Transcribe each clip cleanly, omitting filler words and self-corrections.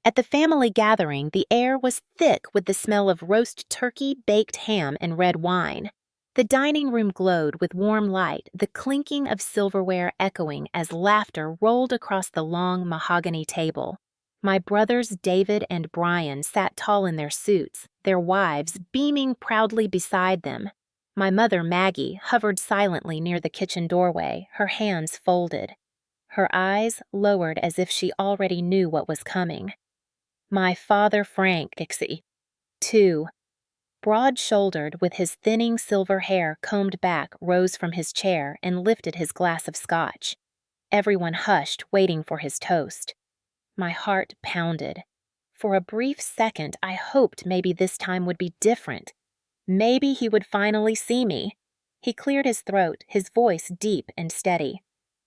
At the family gathering, the air was thick with the smell of roast turkey, baked ham, and red wine. The dining room glowed with warm light, the clinking of silverware echoing as laughter rolled across the long mahogany table. My brothers David and Brian sat tall in their suits, their wives beaming proudly beside them. My mother Maggie hovered silently near the kitchen doorway, her hands folded. Her eyes lowered as if she already knew what was coming. My father Frank, too, broad-shouldered with his thinning silver hair combed back, rose from his chair and lifted his glass of scotch. Everyone hushed, waiting for his toast. My heart pounded. For a brief second, I hoped maybe this time would be different. Maybe he would finally see me. He cleared his throat, his voice deep and steady.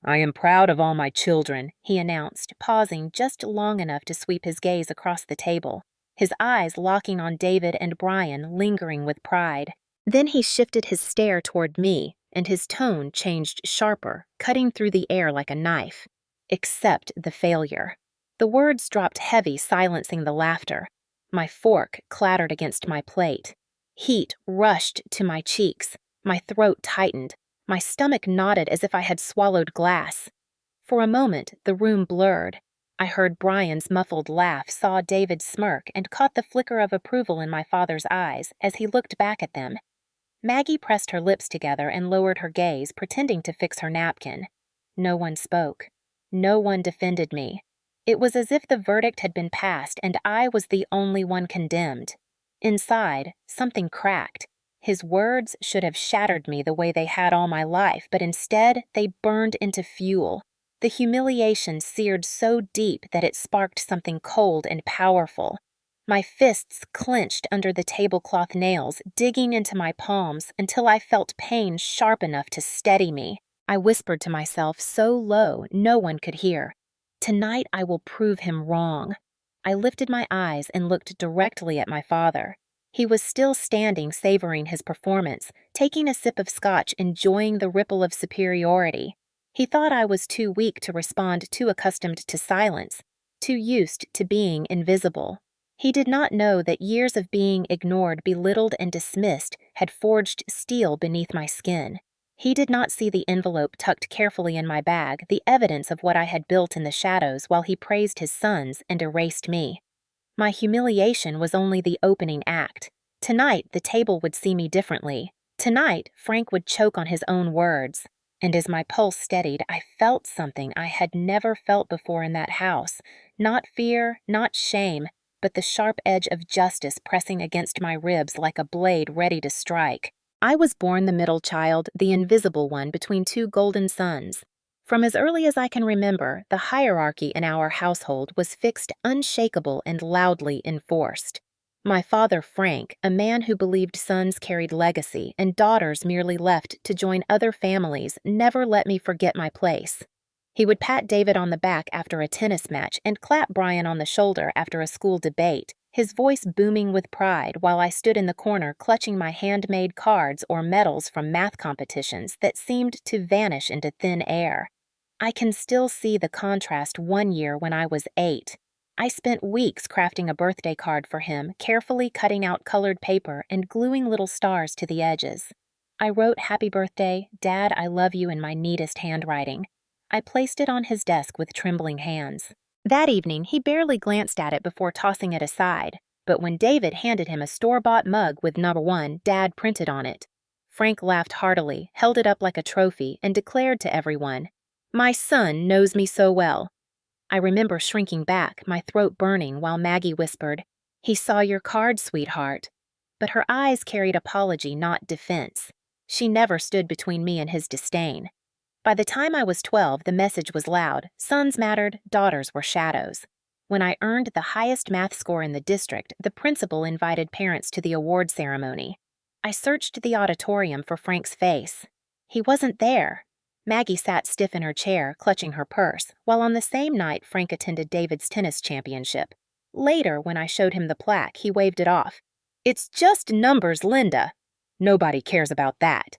"I am proud of all my children," he announced, pausing just long enough to sweep his gaze across the table, his eyes locking on David and Brian, lingering with pride. Then he shifted his stare toward me, and his tone changed sharper, cutting through the air like a knife. "Accept the failure." The words dropped heavy, silencing the laughter. My fork clattered against my plate. Heat rushed to my cheeks. My throat tightened. My stomach knotted as if I had swallowed glass. For a moment, the room blurred. I heard Brian's muffled laugh, saw David smirk, and caught the flicker of approval in my father's eyes as he looked back at them. Maggie pressed her lips together and lowered her gaze, pretending to fix her napkin. No one spoke. No one defended me. It was as if the verdict had been passed and I was the only one condemned. Inside, something cracked. His words should have shattered me the way they had all my life, but instead they burned into fuel. The humiliation seared so deep that it sparked something cold and powerful. My fists clenched under the tablecloth nails, digging into my palms until I felt pain sharp enough to steady me. I whispered to myself so low no one could hear, "Tonight I will prove him wrong." I lifted my eyes and looked directly at my father. He was still standing, savoring his performance, taking a sip of scotch, enjoying the ripple of superiority. He thought I was too weak to respond, too accustomed to silence, too used to being invisible. He did not know that years of being ignored, belittled, and dismissed had forged steel beneath my skin. He did not see the envelope tucked carefully in my bag, the evidence of what I had built in the shadows while he praised his sons and erased me. My humiliation was only the opening act. Tonight, the table would see me differently. Tonight, Frank would choke on his own words. And as my pulse steadied, I felt something I had never felt before in that house. Not fear, not shame, but the sharp edge of justice pressing against my ribs like a blade ready to strike. I was born the middle child, the invisible one between two golden suns. From as early as I can remember, the hierarchy in our household was fixed, unshakable, and loudly enforced. My father Frank, a man who believed sons carried legacy and daughters merely left to join other families, never let me forget my place. He would pat David on the back after a tennis match and clap Brian on the shoulder after a school debate, his voice booming with pride while I stood in the corner clutching my handmade cards or medals from math competitions that seemed to vanish into thin air. I can still see the contrast one year when I was 8. I spent weeks crafting a birthday card for him, carefully cutting out colored paper and gluing little stars to the edges. I wrote "Happy Birthday, Dad, I love you" in my neatest handwriting. I placed it on his desk with trembling hands. That evening, he barely glanced at it before tossing it aside, but when David handed him a store-bought mug with "Number 1, Dad" printed on it, Frank laughed heartily, held it up like a trophy, and declared to everyone, "My son knows me so well." I remember shrinking back, my throat burning, while Maggie whispered, "He saw your card, sweetheart." But her eyes carried apology, not defense. She never stood between me and his disdain. By the time I was 12, the message was loud. Sons mattered, daughters were shadows. When I earned the highest math score in the district, the principal invited parents to the award ceremony. I searched the auditorium for Frank's face. He wasn't there. Maggie sat stiff in her chair, clutching her purse, while on the same night Frank attended David's tennis championship. Later, when I showed him the plaque, he waved it off. "It's just numbers, Linda. Nobody cares about that.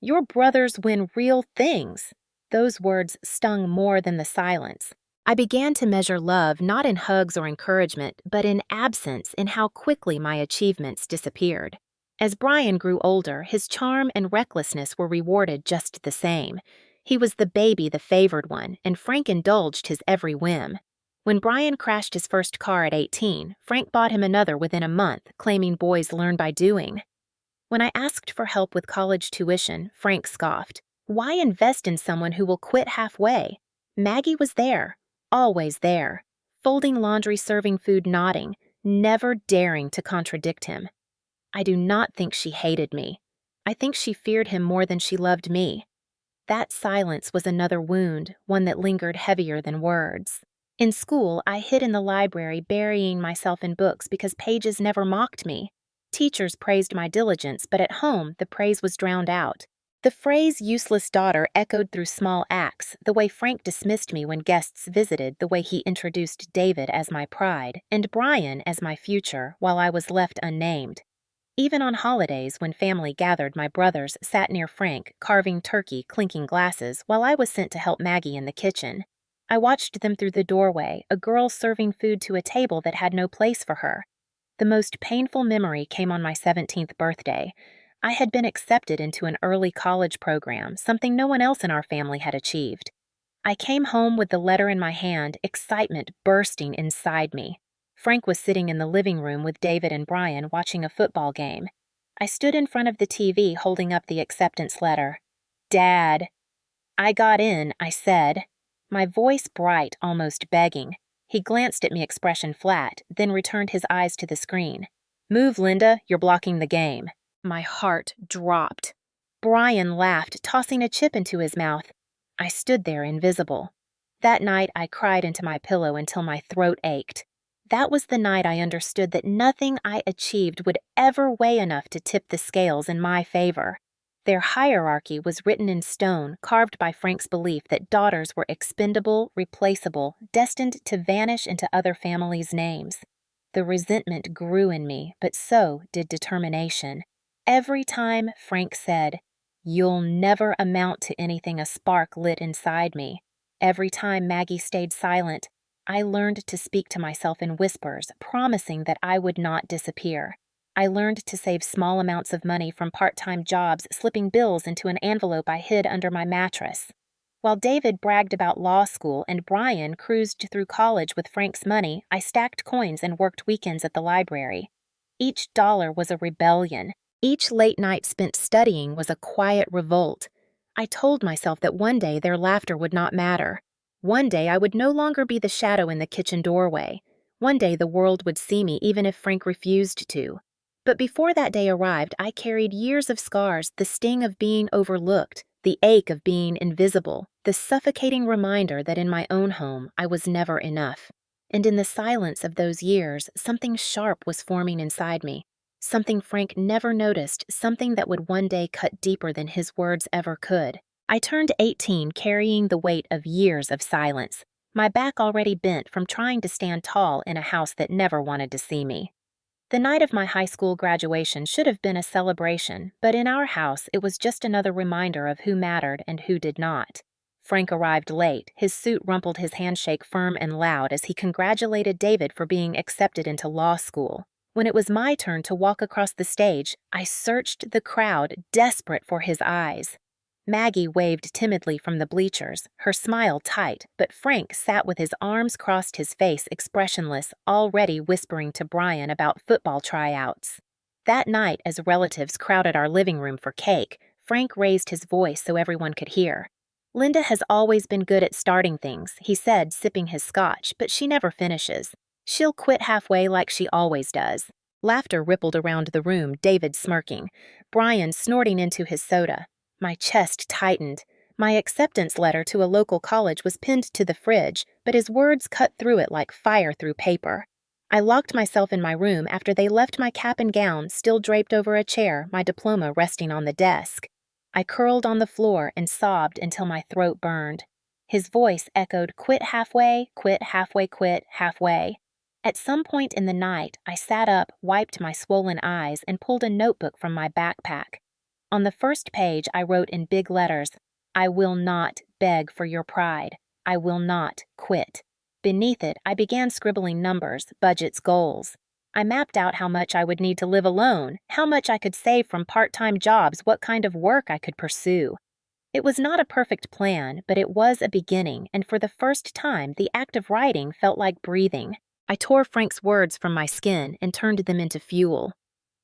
Your brothers win real things." Those words stung more than the silence. I began to measure love not in hugs or encouragement, but in absence, in how quickly my achievements disappeared. As Brian grew older, his charm and recklessness were rewarded just the same. He was the baby, the favored one, and Frank indulged his every whim. When Brian crashed his first car at 18, Frank bought him another within a month, claiming boys learn by doing. When I asked for help with college tuition, Frank scoffed. Why invest in someone who will quit halfway? Maggie was there, always there, folding laundry, serving food, nodding, never daring to contradict him. I do not think she hated me. I think she feared him more than she loved me. That silence was another wound, one that lingered heavier than words. In school, I hid in the library, burying myself in books because pages never mocked me. Teachers praised my diligence, but at home, the praise was drowned out. The phrase useless daughter echoed through small acts, the way Frank dismissed me when guests visited, the way he introduced David as my pride, and Brian as my future, while I was left unnamed. Even on holidays, when family gathered, my brothers sat near Frank, carving turkey, clinking glasses, while I was sent to help Maggie in the kitchen. I watched them through the doorway, a girl serving food to a table that had no place for her. The most painful memory came on my 17th birthday. I had been accepted into an early college program, something no one else in our family had achieved. I came home with the letter in my hand, excitement bursting inside me. Frank was sitting in the living room with David and Brian watching a football game. I stood in front of the TV holding up the acceptance letter. "Dad." "I got in," I said, my voice bright, almost begging. He glanced at me, expression flat, then returned his eyes to the screen. "Move, Linda, you're blocking the game." My heart dropped. Brian laughed, tossing a chip into his mouth. I stood there, invisible. That night, I cried into my pillow until my throat ached. That was the night I understood that nothing I achieved would ever weigh enough to tip the scales in my favor. Their hierarchy was written in stone, carved by Frank's belief that daughters were expendable, replaceable, destined to vanish into other families' names. The resentment grew in me, but so did determination. Every time Frank said, "You'll never amount to anything," a spark lit inside me. Every time Maggie stayed silent, I learned to speak to myself in whispers, promising that I would not disappear. I learned to save small amounts of money from part-time jobs, slipping bills into an envelope I hid under my mattress. While David bragged about law school and Brian cruised through college with Frank's money, I stacked coins and worked weekends at the library. Each dollar was a rebellion. Each late night spent studying was a quiet revolt. I told myself that one day their laughter would not matter. One day I would no longer be the shadow in the kitchen doorway. One day the world would see me even if Frank refused to. But before that day arrived, I carried years of scars, the sting of being overlooked, the ache of being invisible, the suffocating reminder that in my own home I was never enough. And in the silence of those years, something sharp was forming inside me. Something Frank never noticed, something that would one day cut deeper than his words ever could. I turned 18 carrying the weight of years of silence, my back already bent from trying to stand tall in a house that never wanted to see me. The night of my high school graduation should have been a celebration, but in our house it was just another reminder of who mattered and who did not. Frank arrived late, his suit rumpled, his handshake firm and loud as he congratulated David for being accepted into law school. When it was my turn to walk across the stage, I searched the crowd, desperate for his eyes. Maggie waved timidly from the bleachers, her smile tight, but Frank sat with his arms crossed, his face expressionless, already whispering to Brian about football tryouts. That night, as relatives crowded our living room for cake, Frank raised his voice so everyone could hear. "Linda has always been good at starting things," he said, sipping his scotch, "but she never finishes. She'll quit halfway like she always does." Laughter rippled around the room, David smirking, Brian snorting into his soda. My chest tightened. My acceptance letter to a local college was pinned to the fridge, but his words cut through it like fire through paper. I locked myself in my room after they left my cap and gown still draped over a chair, my diploma resting on the desk. I curled on the floor and sobbed until my throat burned. His voice echoed, "Quit halfway, quit halfway, quit halfway." At some point in the night, I sat up, wiped my swollen eyes, and pulled a notebook from my backpack. On the first page, I wrote in big letters, "I will not beg for your pride. I will not quit." Beneath it, I began scribbling numbers, budgets, goals. I mapped out how much I would need to live alone, how much I could save from part-time jobs, what kind of work I could pursue. It was not a perfect plan, but it was a beginning, and for the first time, the act of writing felt like breathing. I tore Frank's words from my skin and turned them into fuel.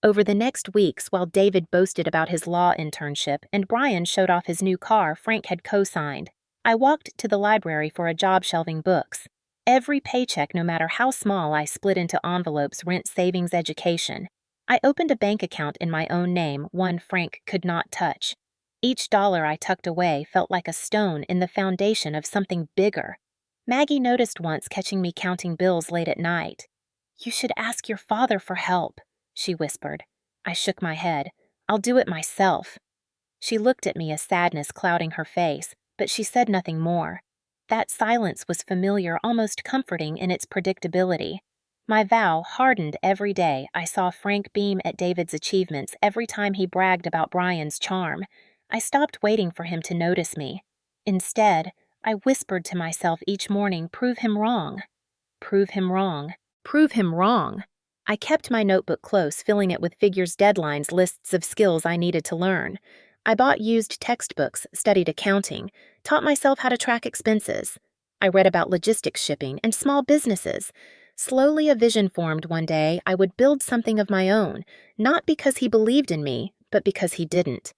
Over the next weeks, while David boasted about his law internship and Brian showed off his new car Frank had co-signed, I walked to the library for a job shelving books. Every paycheck, no matter how small, I split into envelopes: rent, savings, education. I opened a bank account in my own name, one Frank could not touch. Each dollar I tucked away felt like a stone in the foundation of something bigger. Maggie noticed once catching me counting bills late at night. "You should ask your father for help," she whispered. I shook my head. "I'll do it myself." She looked at me, a sadness clouding her face, but she said nothing more. That silence was familiar, almost comforting in its predictability. My vow hardened every day I saw Frank beam at David's achievements every time he bragged about Brian's charm. I stopped waiting for him to notice me. Instead, I whispered to myself each morning, "Prove him wrong. Prove him wrong. Prove him wrong." I kept my notebook close, filling it with figures, deadlines, lists of skills I needed to learn. I bought used textbooks, studied accounting, taught myself how to track expenses. I read about logistics, shipping, and small businesses. Slowly a vision formed one day. I would build something of my own, not because he believed in me, but because he didn't.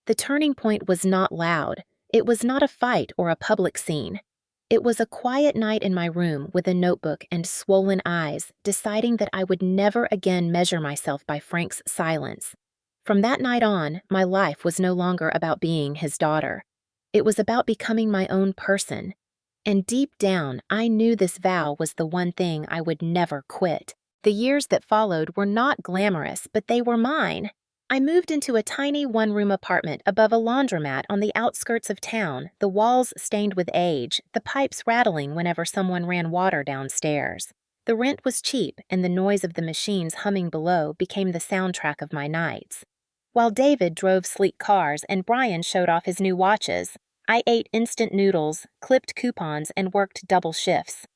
The turning point was not loud. It was not a fight or a public scene. It was a quiet night in my room with a notebook and swollen eyes, deciding that I would never again measure myself by Frank's silence. From that night on, my life was no longer about being his daughter. It was about becoming my own person. And deep down, I knew this vow was the one thing I would never quit. The years that followed were not glamorous, but they were mine. I moved into a tiny one-room apartment above a laundromat on the outskirts of town, the walls stained with age, the pipes rattling whenever someone ran water downstairs. The rent was cheap, and the noise of the machines humming below became the soundtrack of my nights. While David drove sleek cars and Brian showed off his new watches, I ate instant noodles, clipped coupons, and worked double shifts.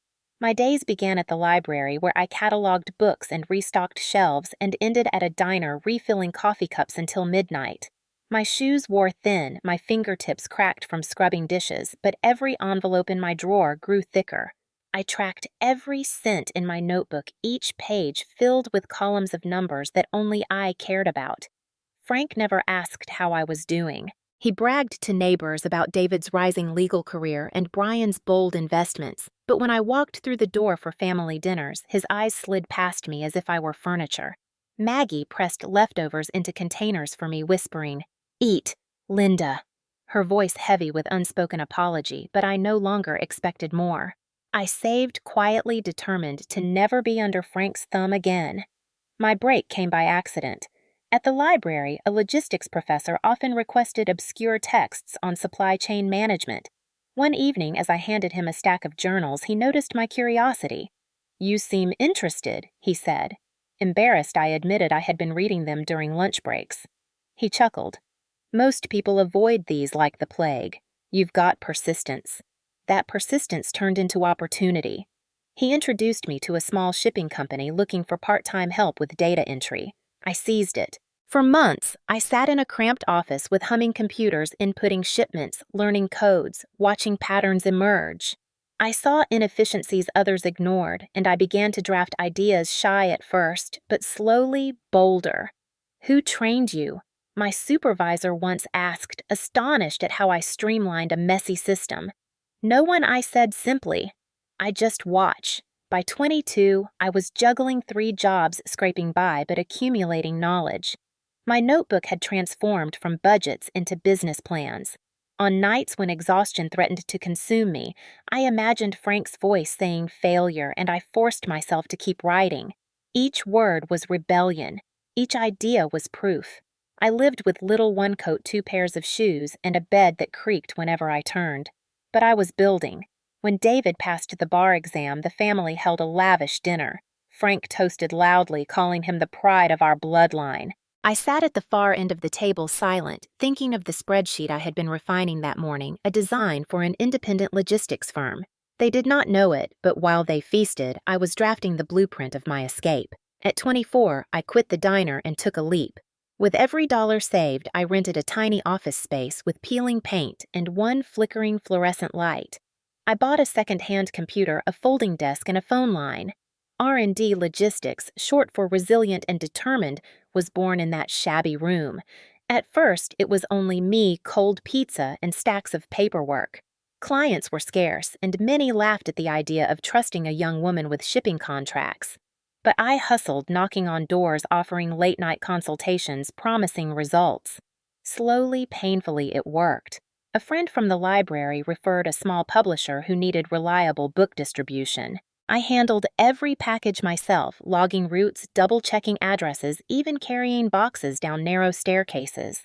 My days began at the library, where I cataloged books and restocked shelves, and ended at a diner refilling coffee cups until midnight. My shoes wore thin, my fingertips cracked from scrubbing dishes, but every envelope in my drawer grew thicker. I tracked every cent in my notebook, each page filled with columns of numbers that only I cared about. Frank never asked how I was doing. He bragged to neighbors about David's rising legal career and Brian's bold investments, but when I walked through the door for family dinners, his eyes slid past me as if I were furniture. Maggie pressed leftovers into containers for me, whispering, "Eat, Linda." Her voice heavy with unspoken apology, but I no longer expected more. I saved quietly, determined to never be under Frank's thumb again. My break came by accident. At the library, a logistics professor often requested obscure texts on supply chain management. One evening, as I handed him a stack of journals, he noticed my curiosity. "You seem interested," he said. Embarrassed, I admitted I had been reading them during lunch breaks. He chuckled. "Most people avoid these like the plague. You've got persistence." That persistence turned into opportunity. He introduced me to a small shipping company looking for part-time help with data entry. I seized it. For months, I sat in a cramped office with humming computers, inputting shipments, learning codes, watching patterns emerge. I saw inefficiencies others ignored, and I began to draft ideas shy at first, but slowly bolder. "Who trained you?" my supervisor once asked, astonished at how I streamlined a messy system. "No one," I said simply. "I just watch." By 22, I was juggling 3 jobs, scraping by but accumulating knowledge. My notebook had transformed from budgets into business plans. On nights when exhaustion threatened to consume me, I imagined Frank's voice saying failure, and I forced myself to keep writing. Each word was rebellion. Each idea was proof. I lived with little one coat, 2 pairs of shoes, and a bed that creaked whenever I turned. But I was building. When David passed the bar exam, the family held a lavish dinner. Frank toasted loudly, calling him the pride of our bloodline. I sat at the far end of the table, silent, thinking of the spreadsheet I had been refining that morning, a design for an independent logistics firm. They did not know it, but while they feasted, I was drafting the blueprint of my escape. At 24, I quit the diner and took a leap. With every dollar saved, I rented a tiny office space with peeling paint and one flickering fluorescent light. I bought a second-hand computer, a folding desk, and a phone line. R&D Logistics, short for Resilient and Determined, was born in that shabby room. At first, it was only me, cold pizza, and stacks of paperwork. Clients were scarce, and many laughed at the idea of trusting a young woman with shipping contracts. But I hustled, knocking on doors, offering late-night consultations, promising results. Slowly, painfully, it worked. A friend from the library referred a small publisher who needed reliable book distribution. I handled every package myself, logging routes, double-checking addresses, even carrying boxes down narrow staircases.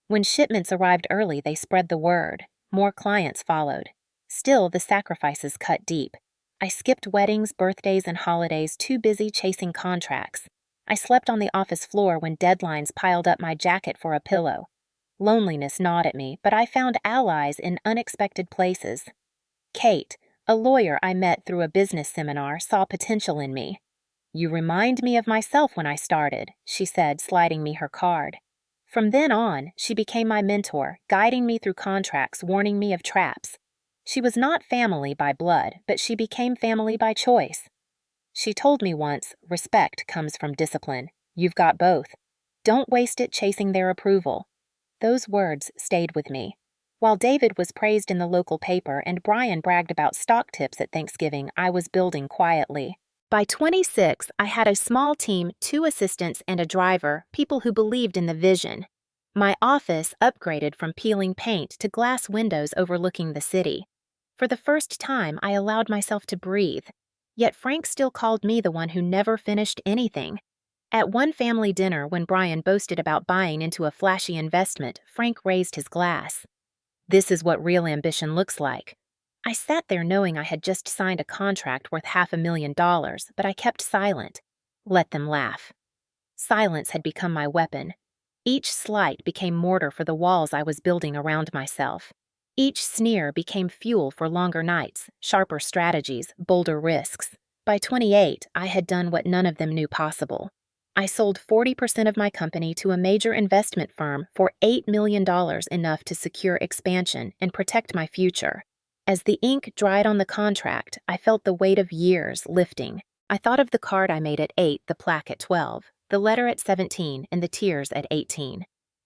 When shipments arrived early, they spread the word. More clients followed. Still, the sacrifices cut deep. I skipped weddings, birthdays, and holidays, too busy chasing contracts. I slept on the office floor when deadlines piled up my jacket for a pillow. Loneliness gnawed at me, but I found allies in unexpected places. Kate, a lawyer I met through a business seminar, saw potential in me. "You remind me of myself when I started," she said, sliding me her card. From then on, she became my mentor, guiding me through contracts, warning me of traps. She was not family by blood, but she became family by choice. She told me once, "Respect comes from discipline. You've got both. Don't waste it chasing their approval." Those words stayed with me. While David was praised in the local paper and Brian bragged about stock tips at Thanksgiving, I was building quietly. By 26, I had a small team, 2 assistants and a driver, people who believed in the vision. My office upgraded from peeling paint to glass windows overlooking the city. For the first time, I allowed myself to breathe. Yet Frank still called me the one who never finished anything. At one family dinner, when Brian boasted about buying into a flashy investment, Frank raised his glass. "This is what real ambition looks like." I sat there knowing I had just signed a contract worth $500,000, but I kept silent. Let them laugh. Silence had become my weapon. Each slight became mortar for the walls I was building around myself. Each sneer became fuel for longer nights, sharper strategies, bolder risks. By 28, I had done what none of them knew possible. I sold 40% of my company to a major investment firm for $8 million, enough to secure expansion and protect my future. As the ink dried on the contract, I felt the weight of years lifting. I thought of the card I made at 8, the plaque at 12, the letter at 17, and the tears at 18.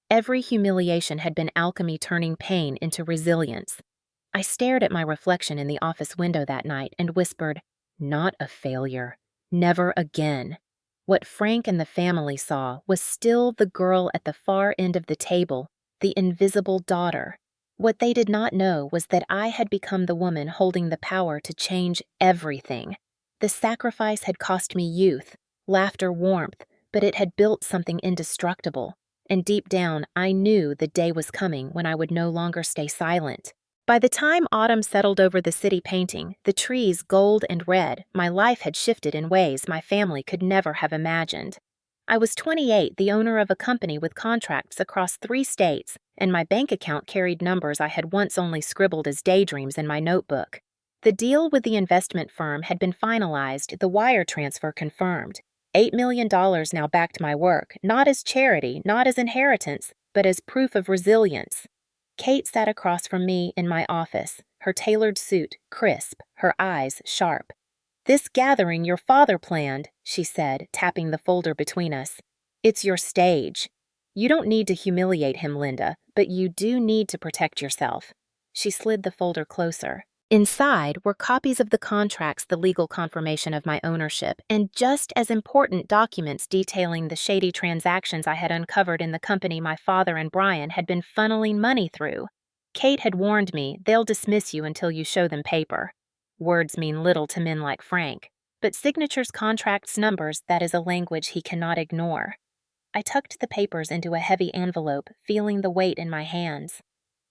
Every humiliation had been alchemy turning pain into resilience. I stared at my reflection in the office window that night and whispered, "Not a failure. Never again." What Frank and the family saw was still the girl at the far end of the table, the invisible daughter. What they did not know was that I had become the woman holding the power to change everything. The sacrifice had cost me youth, laughter, warmth, but it had built something indestructible. And deep down, I knew the day was coming when I would no longer stay silent. By the time autumn settled over the city painting, the trees gold and red, my life had shifted in ways my family could never have imagined. I was 28, the owner of a company with contracts across 3 states, and my bank account carried numbers I had once only scribbled as daydreams in my notebook. The deal with the investment firm had been finalized, the wire transfer confirmed. $8 million now backed my work, not as charity, not as inheritance, but as proof of resilience. Kate sat across from me in my office, her tailored suit crisp, her eyes sharp. "This gathering your father planned," she said, tapping the folder between us. "It's your stage. You don't need to humiliate him, Linda, but you do need to protect yourself." She slid the folder closer. Inside were copies of the contracts, the legal confirmation of my ownership, and just as important documents detailing the shady transactions I had uncovered in the company my father and Brian had been funneling money through. Kate had warned me, "They'll dismiss you until you show them paper." Words mean little to men like Frank, but signatures, contracts, numbers, that is a language he cannot ignore. I tucked the papers into a heavy envelope, feeling the weight in my hands.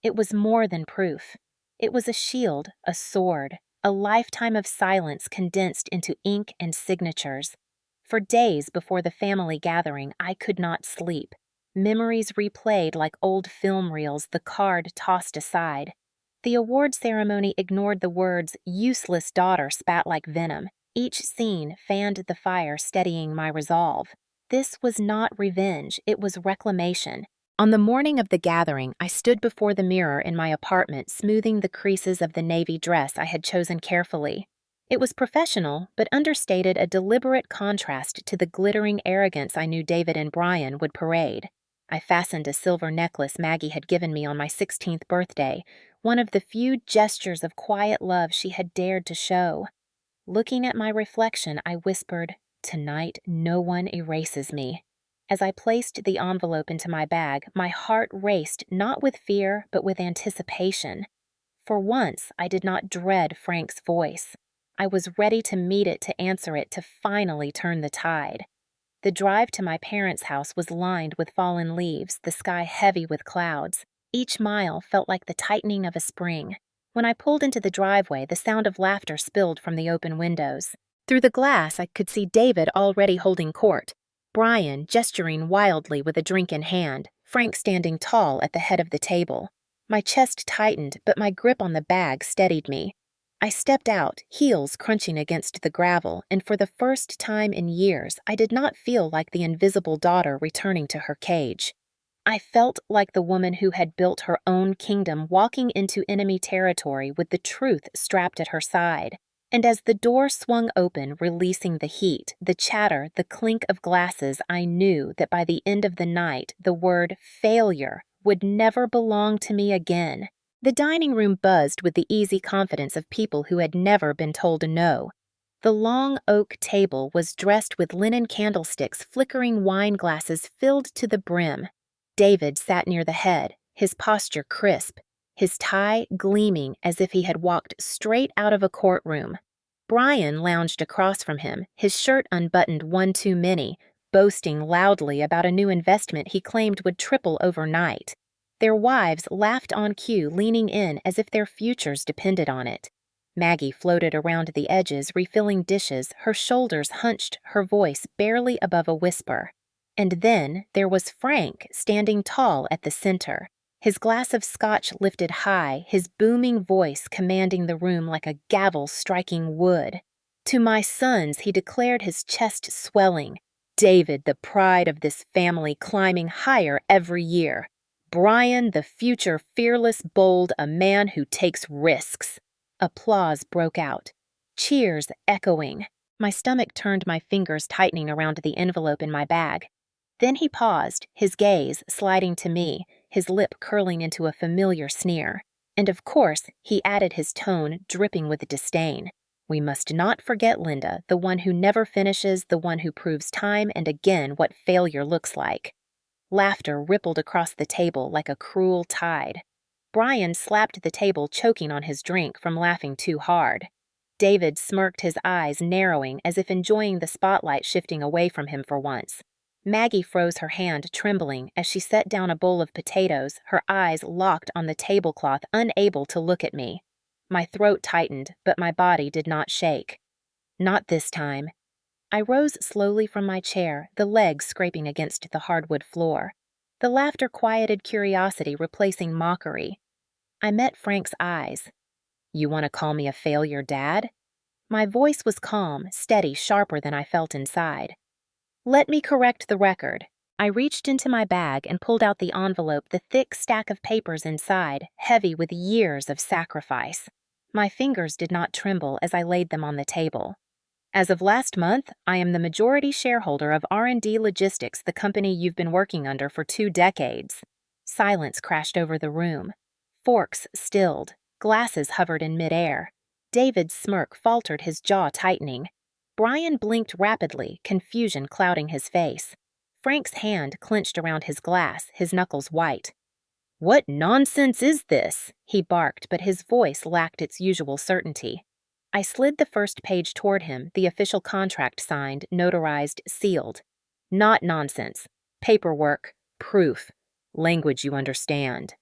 It was more than proof. It was a shield, a sword, a lifetime of silence condensed into ink and signatures. For days before the family gathering, I could not sleep. Memories replayed like old film reels, the card tossed aside. The award ceremony ignored the words "useless daughter" spat like venom. Each scene fanned the fire, steadying my resolve. This was not revenge, it was reclamation. On the morning of the gathering, I stood before the mirror in my apartment, smoothing the creases of the navy dress I had chosen carefully. It was professional, but understated a deliberate contrast to the glittering arrogance I knew David and Brian would parade. I fastened a silver necklace Maggie had given me on my 16th birthday, one of the few gestures of quiet love she had dared to show. Looking at my reflection, I whispered, "Tonight, no one erases me." As I placed the envelope into my bag, my heart raced not with fear, but with anticipation. For once, I did not dread Frank's voice. I was ready to meet it, to answer it, to finally turn the tide. The drive to my parents' house was lined with fallen leaves, the sky heavy with clouds. Each mile felt like the tightening of a spring. When I pulled into the driveway, the sound of laughter spilled from the open windows. Through the glass, I could see David already holding court, Brian gesturing wildly with a drink in hand, Frank standing tall at the head of the table. My chest tightened, but my grip on the bag steadied me. I stepped out, heels crunching against the gravel, and for the first time in years, I did not feel like the invisible daughter returning to her cage. I felt like the woman who had built her own kingdom walking into enemy territory with the truth strapped at her side. And as the door swung open, releasing the heat, the chatter, the clink of glasses, I knew that by the end of the night, the word failure would never belong to me again. The dining room buzzed with the easy confidence of people who had never been told no. The long oak table was dressed with linen candlesticks, flickering wine glasses filled to the brim. David sat near the head, his posture crisp, his tie gleaming as if he had walked straight out of a courtroom. Brian lounged across from him, his shirt unbuttoned one too many, boasting loudly about a new investment he claimed would triple overnight. Their wives laughed on cue, leaning in as if their futures depended on it. Maggie floated around the edges, refilling dishes, her shoulders hunched, her voice barely above a whisper. And then there was Frank, standing tall at the center, his glass of scotch lifted high, his booming voice commanding the room like a gavel striking wood. To my sons he declared, his chest swelling, "David, the pride of this family, climbing higher every year. Brian, the future fearless, bold, a man who takes risks." Applause broke out. Cheers echoing. My stomach turned, my fingers tightening around the envelope in my bag. Then he paused, his gaze sliding to me, his lip curling into a familiar sneer. And of course, he added, his tone dripping with disdain. "We must not forget Linda, the one who never finishes, the one who proves time and again what failure looks like." Laughter rippled across the table like a cruel tide. Brian slapped the table, choking on his drink from laughing too hard. David smirked, his eyes narrowing as if enjoying the spotlight shifting away from him for once. Maggie froze her hand, trembling, as she set down a bowl of potatoes, her eyes locked on the tablecloth, unable to look at me. My throat tightened, but my body did not shake. Not this time. I rose slowly from my chair, the legs scraping against the hardwood floor. The laughter quieted curiosity, replacing mockery. I met Frank's eyes. "You want to call me a failure, Dad?" My voice was calm, steady, sharper than I felt inside. "Let me correct the record." I reached into my bag and pulled out the envelope, the thick stack of papers inside, heavy with years of sacrifice. My fingers did not tremble as I laid them on the table. "As of last month, I am the majority shareholder of R&D Logistics, the company you've been working under for 2 decades. Silence crashed over the room. Forks stilled. Glasses hovered in midair. David's smirk faltered, his jaw tightening. Brian blinked rapidly, confusion clouding his face. Frank's hand clenched around his glass, his knuckles white. "What nonsense is this?" he barked, but his voice lacked its usual certainty. I slid the first page toward him, the official contract signed, notarized, sealed. "Not nonsense. Paperwork. Proof. Language you understand."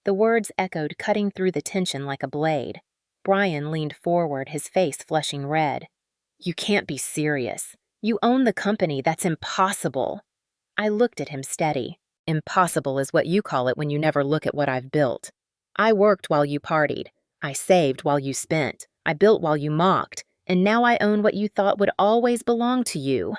The words echoed, cutting through the tension like a blade. Brian leaned forward, his face flushing red. "You can't be serious. You own the company. That's impossible." I looked at him steady. "Impossible is what you call it when you never look at what I've built." I worked while you partied. I saved while you spent. I built while you mocked. And now I own what you thought would always belong to you."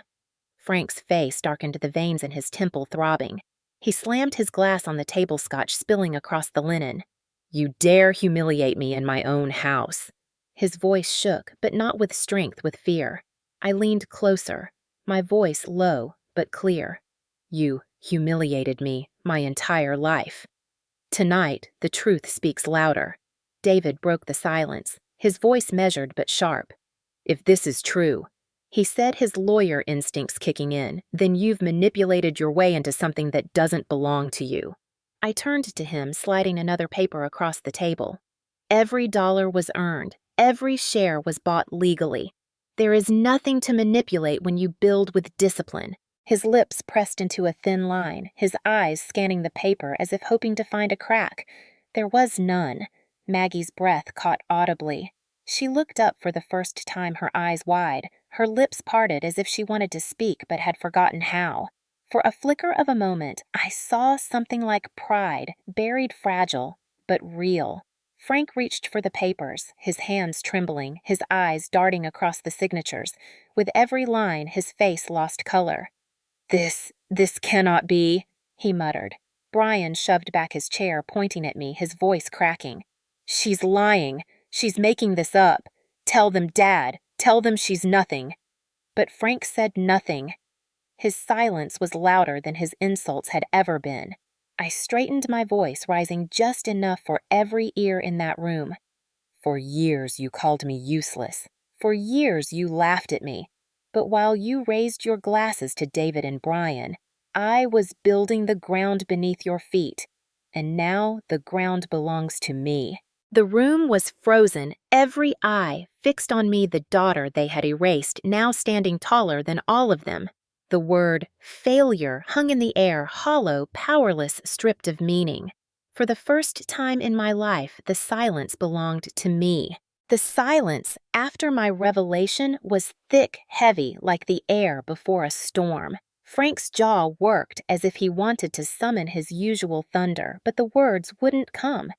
Frank's face darkened, the veins in his temple throbbing. He slammed his glass on the table, scotch spilling across the linen. "You dare humiliate me in my own house." His voice shook, but not with strength, with fear. I leaned closer, my voice low but clear. "You humiliated me my entire life." Tonight, the truth speaks louder. David broke the silence, his voice measured but sharp. "If this is true," he said, his lawyer instincts kicking in, "then you've manipulated your way into something that doesn't belong to you." I turned to him, sliding another paper across the table. Every dollar was earned. Every share was bought legally. There is nothing to manipulate when you build with discipline. His lips pressed into a thin line, his eyes scanning the paper as if hoping to find a crack. There was none. Maggie's breath caught audibly. She looked up for the first time, her eyes wide, her lips parted as if she wanted to speak but had forgotten how. For a flicker of a moment, I saw something like pride, buried fragile, but real. Frank reached for the papers, his hands trembling, his eyes darting across the signatures. With every line, his face lost color. This cannot be," he muttered. Brian shoved back his chair, pointing at me, his voice cracking. "She's lying. She's making this up. Tell them, Dad. Tell them she's nothing." But Frank said nothing. His silence was louder than his insults had ever been. I straightened my voice, rising just enough for every ear in that room. "For years you called me useless. For years you laughed at me. But while you raised your glasses to David and Brian, I was building the ground beneath your feet. And now the ground belongs to me." The room was frozen, every eye fixed on me, the daughter they had erased, now standing taller than all of them. The word failure hung in the air, hollow, powerless, stripped of meaning. For the first time in my life, the silence belonged to me. The silence after my revelation was thick, heavy, like the air before a storm. Frank's jaw worked as if he wanted to summon his usual thunder, but the words wouldn't come.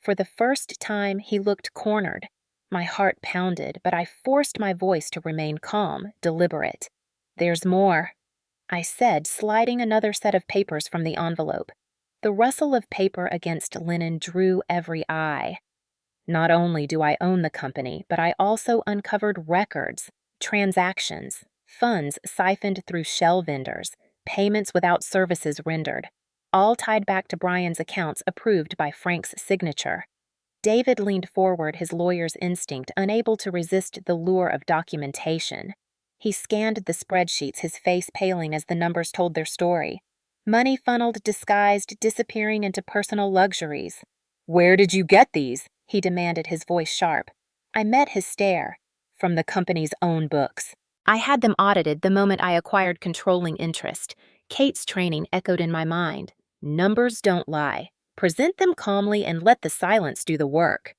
For the first time, he looked cornered. My heart pounded, but I forced my voice to remain calm, deliberate. "There's more," I said, sliding another set of papers from the envelope. The rustle of paper against linen drew every eye. "Not only do I own the company, but I also uncovered records, transactions, funds siphoned through shell vendors, payments without services rendered, all tied back to Brian's accounts approved by Frank's signature." David leaned forward, his lawyer's instinct unable to resist the lure of documentation. He scanned the spreadsheets, his face paling as the numbers told their story. Money funneled, disguised, disappearing into personal luxuries. "Where did you get these?" he demanded, his voice sharp. I met his stare. "From the company's own books." I had them audited the moment I acquired controlling interest. Kate's training echoed in my mind. Numbers don't lie. Present them calmly and let the silence do the work.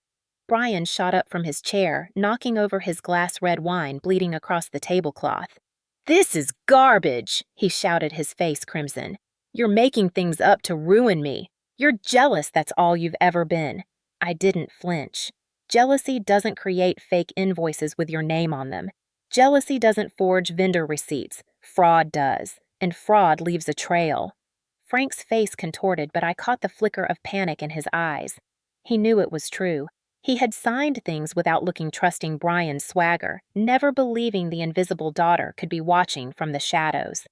Brian shot up from his chair, knocking over his glass red wine, bleeding across the tablecloth. "This is garbage," he shouted, his face crimson. "You're making things up to ruin me. You're jealous, that's all you've ever been." I didn't flinch. Jealousy doesn't create fake invoices with your name on them. Jealousy doesn't forge vendor receipts. Fraud does. And fraud leaves a trail. Frank's face contorted, but I caught the flicker of panic in his eyes. He knew it was true. He had signed things without looking, trusting Brian's swagger, never believing the invisible daughter could be watching from the shadows.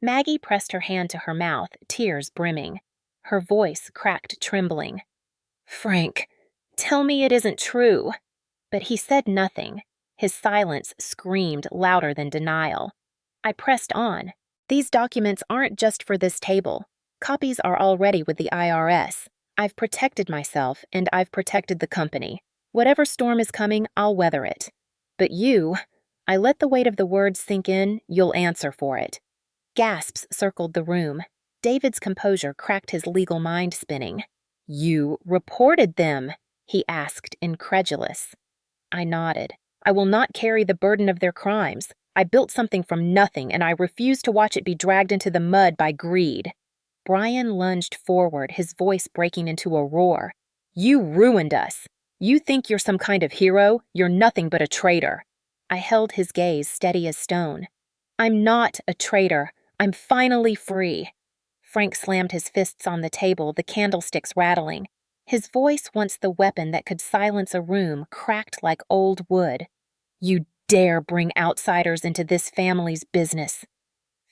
Maggie pressed her hand to her mouth, tears brimming. Her voice cracked, trembling. "Frank, tell me it isn't true." But he said nothing. His silence screamed louder than denial. I pressed on. "These documents aren't just for this table. Copies are already with the IRS. I've protected myself, and I've protected the company. Whatever storm is coming, I'll weather it. But you," I let the weight of the words sink in, "you'll answer for it." Gasps circled the room. David's composure cracked, his legal mind spinning. "You reported them?" he asked, incredulous. I nodded. "I will not carry the burden of their crimes. I built something from nothing, and I refuse to watch it be dragged into the mud by greed." Brian lunged forward, his voice breaking into a roar. You ruined us. You think you're some kind of hero? You're nothing but a traitor. I held his gaze steady as stone. I'm not a traitor. I'm finally free. Frank slammed his fists on the table, the candlesticks rattling. His voice, once the weapon that could silence a room, cracked like old wood. You dare bring outsiders into this family's business.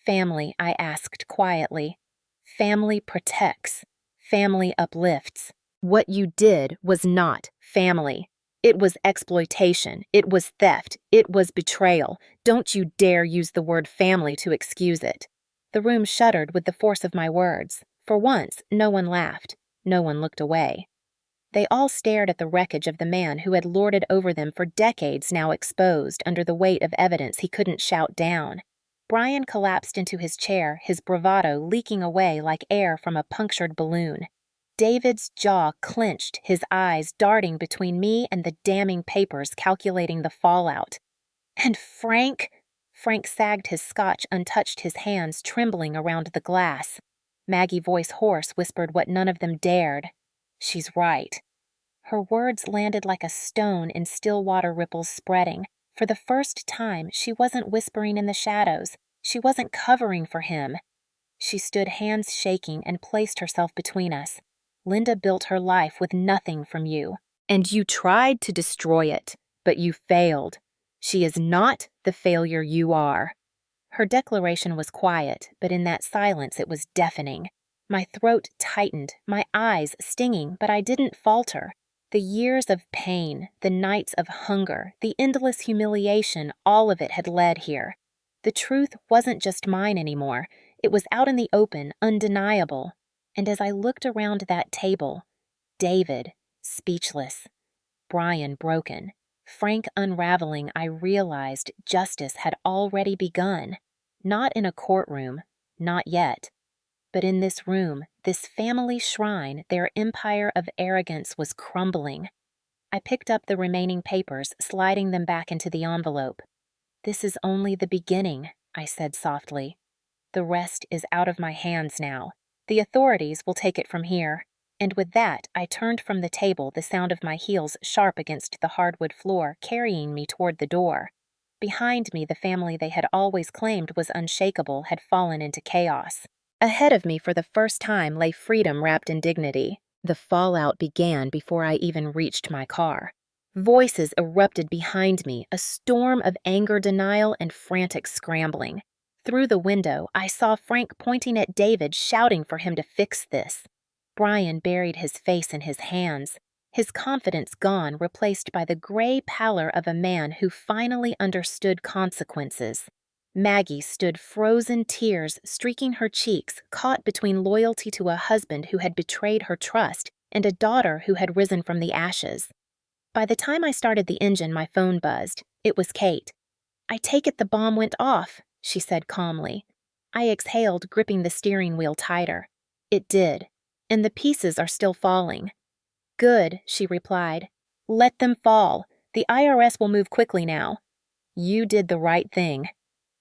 Family, I asked quietly. Family protects. Family uplifts. What you did was not family. It was exploitation. It was theft. It was betrayal. Don't you dare use the word family to excuse it. The room shuddered with the force of my words. For once, no one laughed. No one looked away. They all stared at the wreckage of the man who had lorded over them for decades, now exposed under the weight of evidence he couldn't shout down. Brian collapsed into his chair, his bravado leaking away like air from a punctured balloon. David's jaw clenched, his eyes darting between me and the damning papers calculating the fallout. And Frank? Frank sagged his scotch, untouched, his hands trembling around the glass. Maggie, voice hoarse, whispered what none of them dared. She's right. Her words landed like a stone in still water ripples spreading. For the first time, she wasn't whispering in the shadows. She wasn't covering for him. She stood, hands shaking, and placed herself between us. Linda built her life with nothing from you. And you tried to destroy it, but you failed. She is not the failure you are. Her declaration was quiet, but in that silence it was deafening. My throat tightened, my eyes stinging, but I didn't falter. The years of pain, the nights of hunger, the endless humiliation, all of it had led here. The truth wasn't just mine anymore. It was out in the open, undeniable. And as I looked around that table, David, speechless, Brian broken, Frank unraveling, I realized justice had already begun. Not in a courtroom, not yet. But in this room, this family shrine, their empire of arrogance was crumbling. I picked up the remaining papers, sliding them back into the envelope. This is only the beginning, I said softly. The rest is out of my hands now. The authorities will take it from here. And with that, I turned from the table, the sound of my heels sharp against the hardwood floor, carrying me toward the door. Behind me, the family they had always claimed was unshakable had fallen into chaos. Ahead of me, for the first time, lay freedom wrapped in dignity. The fallout began before I even reached my car. Voices erupted behind me, a storm of anger, denial, and frantic scrambling. Through the window, I saw Frank pointing at David, shouting for him to fix this. Brian buried his face in his hands, his confidence gone, replaced by the gray pallor of a man who finally understood consequences. Maggie stood, frozen tears streaking her cheeks, caught between loyalty to a husband who had betrayed her trust and a daughter who had risen from the ashes. By the time I started the engine, my phone buzzed. It was Kate. "I take it the bomb went off," she said calmly. I exhaled, gripping the steering wheel tighter. It did, and the pieces are still falling. "Good," she replied. "Let them fall. The IRS will move quickly now." "You did the right thing."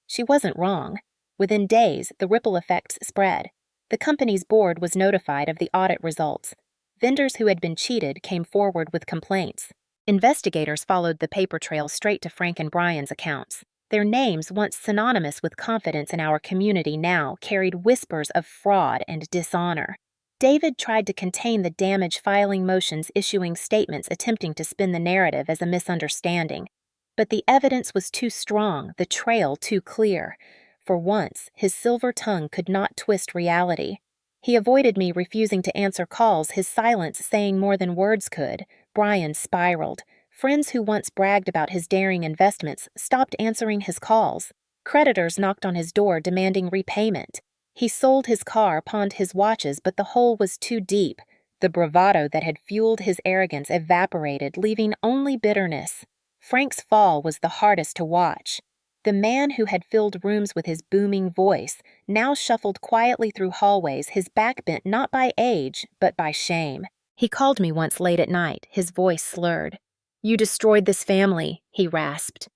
She wasn't wrong. Within days, the ripple effects spread. The company's board was notified of the audit results. Vendors who had been cheated came forward with complaints. Investigators followed the paper trail straight to Frank and Brian's accounts. Their names, once synonymous with confidence in our community, now carried whispers of fraud and dishonor. David tried to contain the damage, filing motions, issuing statements, attempting to spin the narrative as a misunderstanding. But the evidence was too strong, the trail too clear. For once, his silver tongue could not twist reality. He avoided me, refusing to answer calls, his silence saying more than words could. Brian spiraled. Friends who once bragged about his daring investments stopped answering his calls. Creditors knocked on his door demanding repayment. He sold his car, pawned his watches, but the hole was too deep. The bravado that had fueled his arrogance evaporated, leaving only bitterness. Frank's fall was the hardest to watch. The man who had filled rooms with his booming voice now shuffled quietly through hallways, his back bent not by age, but by shame. He called me once late at night, his voice slurred. "You destroyed this family," he rasped.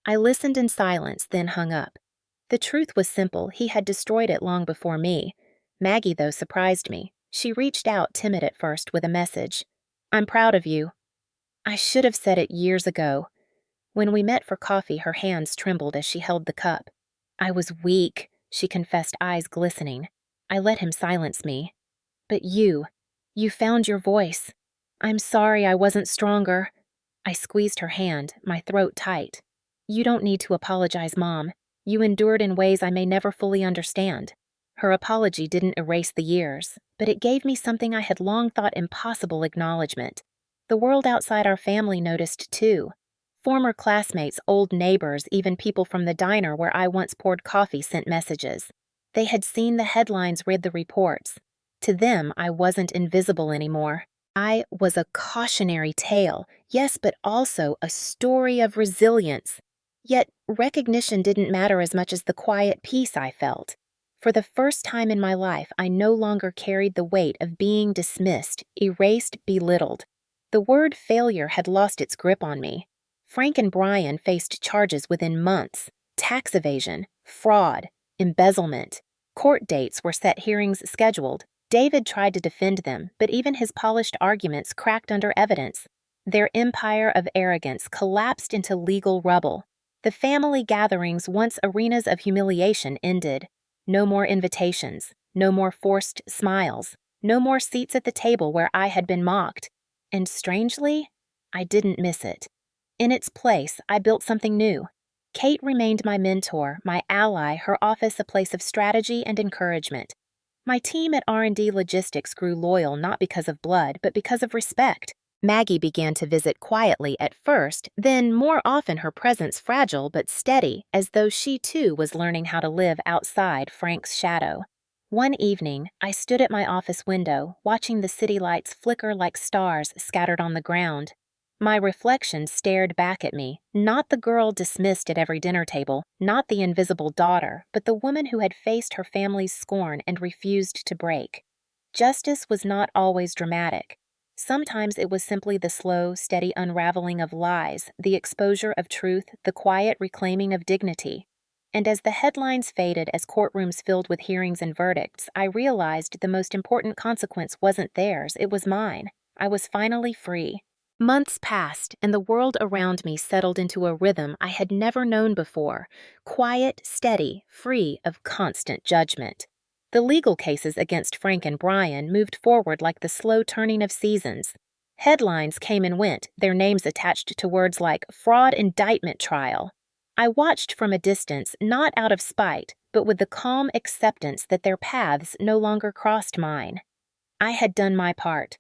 I listened in silence, then hung up. The truth was simple. He had destroyed it long before me. Maggie, though, surprised me. She reached out, timid at first, with a message. I'm proud of you. I should have said it years ago. When we met for coffee, her hands trembled as she held the cup. I was weak, she confessed, eyes glistening. I let him silence me. But you found your voice. I'm sorry I wasn't stronger. I squeezed her hand, my throat tight. You don't need to apologize, Mom. You endured in ways I may never fully understand. Her apology didn't erase the years, but it gave me something I had long thought impossible: acknowledgement. The world outside our family noticed too. Former classmates, old neighbors, even people from the diner where I once poured coffee sent messages. They had seen the headlines, read the reports. To them, I wasn't invisible anymore. I was a cautionary tale, yes, but also a story of resilience. Yet recognition didn't matter as much as the quiet peace I felt. For the first time in my life, I no longer carried the weight of being dismissed, erased, belittled. The word failure had lost its grip on me. Frank and Brian faced charges within months: tax evasion, fraud, embezzlement. Court dates were set, hearings scheduled. David tried to defend them, but even his polished arguments cracked under evidence. Their empire of arrogance collapsed into legal rubble. The family gatherings, once arenas of humiliation, ended. No more invitations, no more forced smiles, no more seats at the table where I had been mocked. And strangely, I didn't miss it. In its place, I built something new. Kate remained my mentor, my ally, her office a place of strategy and encouragement. My team at R&D Logistics grew loyal not because of blood, but because of respect. Maggie began to visit quietly at first, then more often, her presence fragile but steady, as though she too was learning how to live outside Frank's shadow. One evening, I stood at my office window, watching the city lights flicker like stars scattered on the ground. My reflection stared back at me, not the girl dismissed at every dinner table, not the invisible daughter, but the woman who had faced her family's scorn and refused to break. Justice was not always dramatic. Sometimes it was simply the slow, steady unraveling of lies, the exposure of truth, the quiet reclaiming of dignity. And as the headlines faded, as courtrooms filled with hearings and verdicts, I realized the most important consequence wasn't theirs, it was mine. I was finally free. Months passed, and the world around me settled into a rhythm I had never known before: quiet, steady, free of constant judgment. The legal cases against Frank and Brian moved forward like the slow turning of seasons. Headlines came and went, their names attached to words like fraud indictment trial. I watched from a distance, not out of spite, but with the calm acceptance that their paths no longer crossed mine. I had done my part.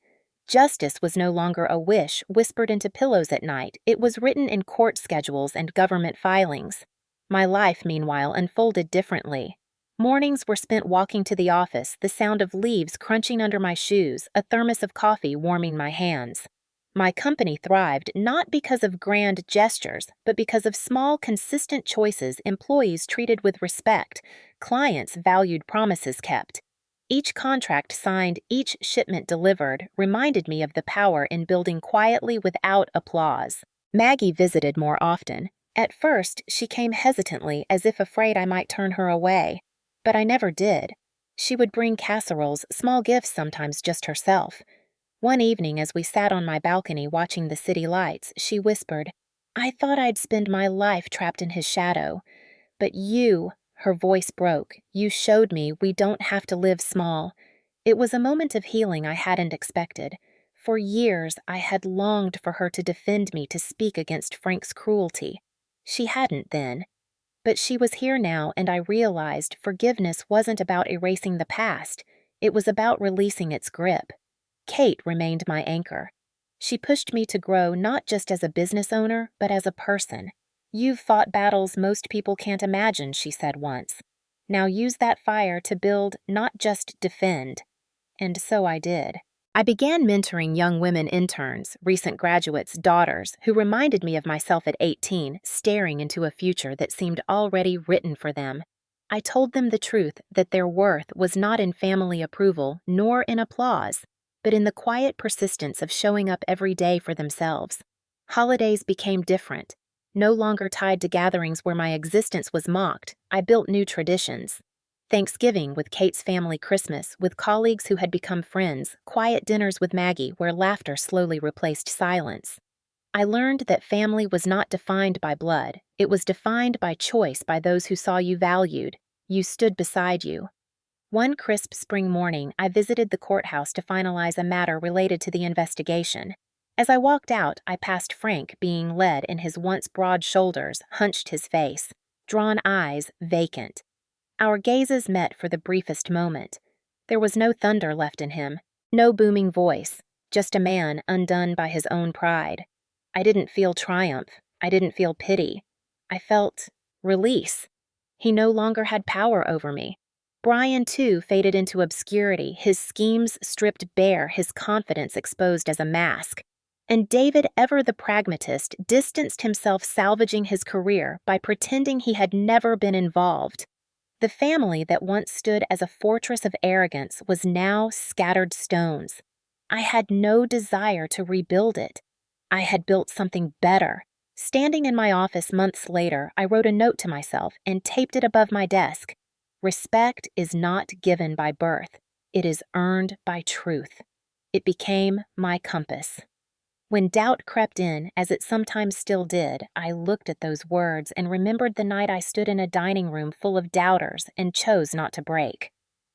Justice was no longer a wish whispered into pillows at night. It was written in court schedules and government filings. My life, meanwhile, unfolded differently. Mornings were spent walking to the office, the sound of leaves crunching under my shoes, a thermos of coffee warming my hands. My company thrived not because of grand gestures, but because of small, consistent choices: employees treated with respect, clients valued, promises kept. Each contract signed, each shipment delivered, reminded me of the power in building quietly without applause. Maggie visited more often. At first, she came hesitantly, as if afraid I might turn her away. But I never did. She would bring casseroles, small gifts, sometimes just herself. One evening, as we sat on my balcony watching the city lights, she whispered, "I thought I'd spend my life trapped in his shadow. But you," her voice broke, "you showed me we don't have to live small." It was a moment of healing I hadn't expected. For years, I had longed for her to defend me, to speak against Frank's cruelty. She hadn't then. But she was here now, and I realized forgiveness wasn't about erasing the past. It was about releasing its grip. Kate remained my anchor. She pushed me to grow not just as a business owner, but as a person. "You've fought battles most people can't imagine," she said once. "Now use that fire to build, not just defend." And so I did. I began mentoring young women interns, recent graduates, daughters, who reminded me of myself at 18, staring into a future that seemed already written for them. I told them the truth, that their worth was not in family approval, nor in applause, but in the quiet persistence of showing up every day for themselves. Holidays became different. No longer tied to gatherings where my existence was mocked, I built new traditions. Thanksgiving with Kate's family, Christmas with colleagues who had become friends, quiet dinners with Maggie where laughter slowly replaced silence. I learned that family was not defined by blood. It was defined by choice by those who saw you valued, you stood beside you. One crisp spring morning, I visited the courthouse to finalize a matter related to the investigation. As I walked out, I passed Frank being led in his once broad shoulders, hunched his face, drawn eyes vacant. Our gazes met for the briefest moment. There was no thunder left in him, no booming voice, just a man undone by his own pride. I didn't feel triumph. I didn't feel pity. I felt release. He no longer had power over me. Brian, too, faded into obscurity, his schemes stripped bare, his confidence exposed as a mask. And David, ever the pragmatist, distanced himself, salvaging his career by pretending he had never been involved. The family that once stood as a fortress of arrogance was now scattered stones. I had no desire to rebuild it. I had built something better. Standing in my office months later, I wrote a note to myself and taped it above my desk. Respect is not given by birth. It is earned by truth. It became my compass. When doubt crept in, as it sometimes still did, I looked at those words and remembered the night I stood in a dining room full of doubters and chose not to break.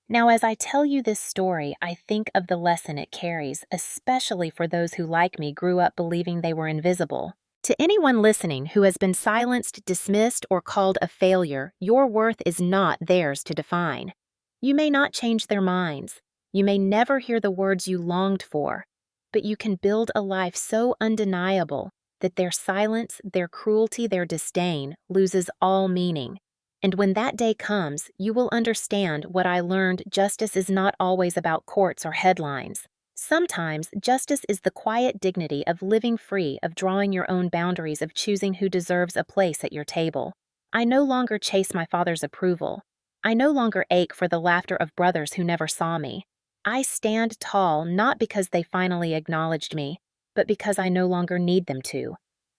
Now, as I tell you this story, I think of the lesson it carries, especially for those who, like me, grew up believing they were invisible. To anyone listening who has been silenced, dismissed, or called a failure, your worth is not theirs to define. You may not change their minds. You may never hear the words you longed for, but you can build a life so undeniable that their silence, their cruelty, their disdain loses all meaning. And when that day comes, you will understand what I learned: justice is not always about courts or headlines. Sometimes, justice is the quiet dignity of living free, of drawing your own boundaries, of choosing who deserves a place at your table. I no longer chase my father's approval. I no longer ache for the laughter of brothers who never saw me. I stand tall not because they finally acknowledged me, but because I no longer need them to.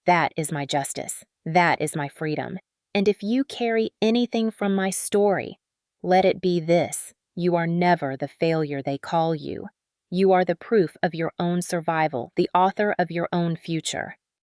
That is my justice. That is my freedom. And if you carry anything from my story, let it be this: you are never the failure they call you. You are the proof of your own survival, the author of your own future.